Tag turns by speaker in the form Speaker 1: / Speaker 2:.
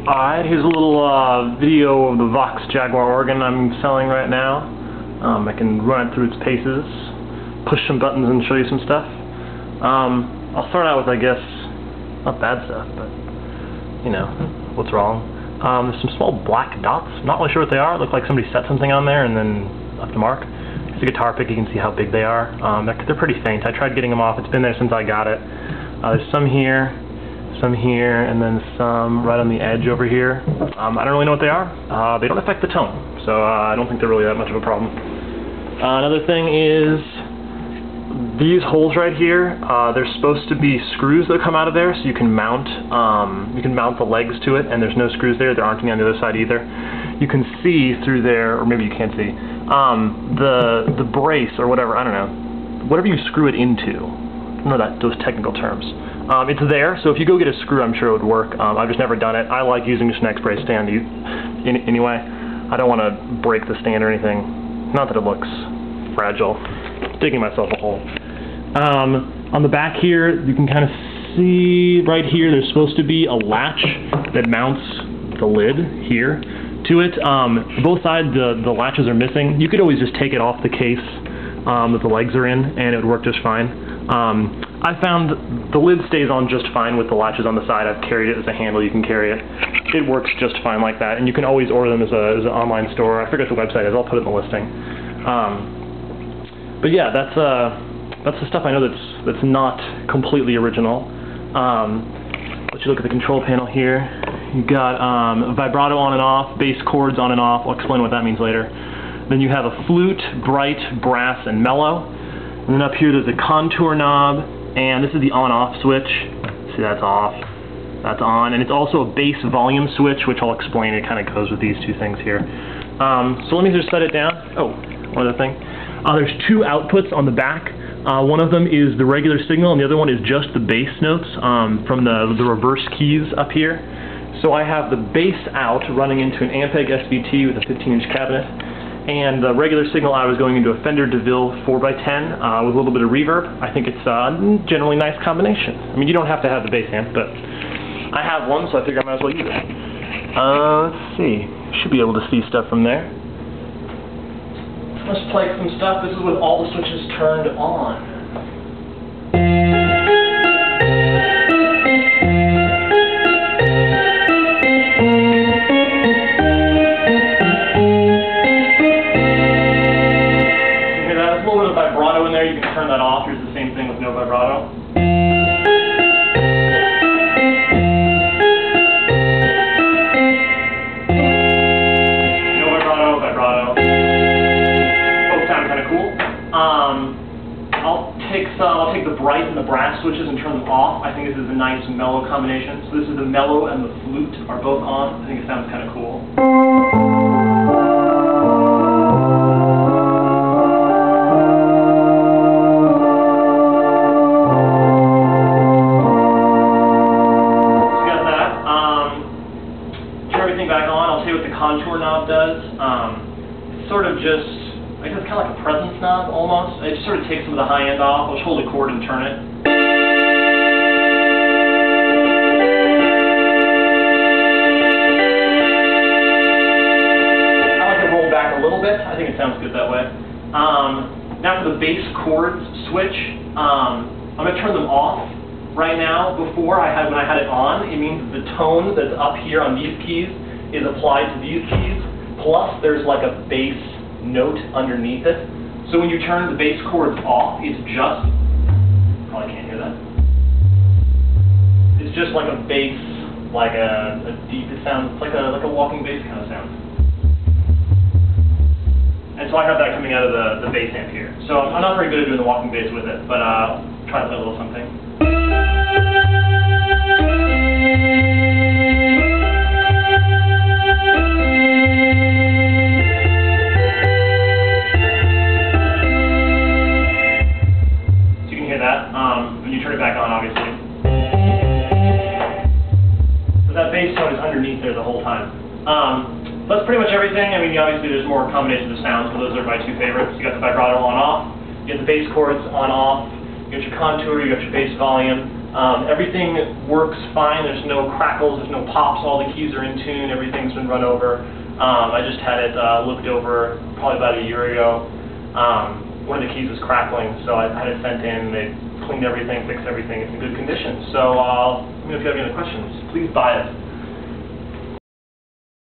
Speaker 1: Alright, here's a little video of the Vox Jaguar organ I'm selling right now. I can run it through its paces, push some buttons and show you some stuff. I'll start out with, I guess, not bad stuff, but, you know, what's wrong. There's some small black dots, not really sure what they are. Look like somebody set something on there and then left a mark. It's a guitar pick, you can see how big they are. They're pretty faint. I tried getting them off, it's been there since I got it. There's some here, and then some right on the edge over here. I don't really know what they are. They don't affect the tone, so I don't think they're really that much of a problem. Another thing is these holes right here. There's supposed to be screws that come out of there, so you can mount the legs to it, and there's no screws there. There aren't any on the other side either. You can see through there, or maybe you can't see, the brace or whatever. I don't know. Whatever you screw it into. I don't know those technical terms. It's there, so if you go get a screw, I'm sure it would work. I've just never done it. I like using just an X-brace stand anyway. I don't want to break the stand or anything. Not that it looks fragile. Digging myself a hole. On the back here, you can kind of see right here, there's supposed to be a latch that mounts the lid here to it. Both sides, the latches are missing. You could always just take it off the case that the legs are in, and it would work just fine. I found the lid stays on just fine with the latches on the side. I've carried it as a handle. You can carry it. It works just fine like that, and you can always order them as an online store. I forget what the website is. I'll put it in the listing. But yeah, that's the stuff I know that's not completely original. Let you look at the control panel here. You've got vibrato on and off, bass chords on and off. I'll explain what that means later. Then you have a flute, bright, brass, and mellow. And then up here there's a contour knob, and this is the on-off switch. See, that's off. That's on. And it's also a bass volume switch, which I'll explain. It kind of goes with these two things here. So let me just set it down. Oh, one other thing. There's two outputs on the back. One of them is the regular signal, and the other one is just the bass notes from the reverse keys up here. So I have the bass out running into an Ampeg SVT with a 15-inch cabinet, and the regular signal out is going into a Fender DeVille 4x10 with a little bit of reverb. I think it's a generally nice combination. I mean, you don't have to have the bass amp, but I have one, so I figure I might as well use it. Let's see. Should be able to see stuff from there. Let's play some stuff. This is with all the switches turned on. Vibrato in there, you can turn that off. Here's the same thing with no vibrato. No vibrato, vibrato. Both sound kind of cool. I'll take the bright and the brass switches and turn them off. I think this is a nice mellow combination. So this is the mellow and the flute are both on. I think it sounds kind of cool. Back on, I'll tell you what the contour knob does. It's sort of just, I guess it's kind of like a presence knob almost. It just sort of takes some of the high end off. I'll just hold a chord and turn it. I like to roll back a little bit. I think it sounds good that way. Now for the bass chords switch, I'm going to turn them off. Right now, before when I had it on, it means the tone that's up here on these keys is applied to these keys, plus there's like a bass note underneath it. So when you turn the bass chords off, it's just, probably can't hear that. It's just like a bass, like a deep, it sounds like a walking bass kind of sound. And so I have that coming out of the bass amp here. So I'm not very good at doing the walking bass with it, but I'll try to play a little something. When you turn it back on, obviously. But that bass tone is underneath there the whole time. That's pretty much everything. I mean, obviously there's more combinations of sounds, but those are my two favorites. You got the vibrato on-off, you get the bass chords on-off, you got your contour, you got your bass volume. Everything works fine. There's no crackles, there's no pops. All the keys are in tune. Everything's been run over. I just had it looked over probably about a year ago. One of the keys was crackling, so I had it sent in. They cleaned everything, fixed everything. It's in good condition. So let me know if you have any other questions. Please buy it.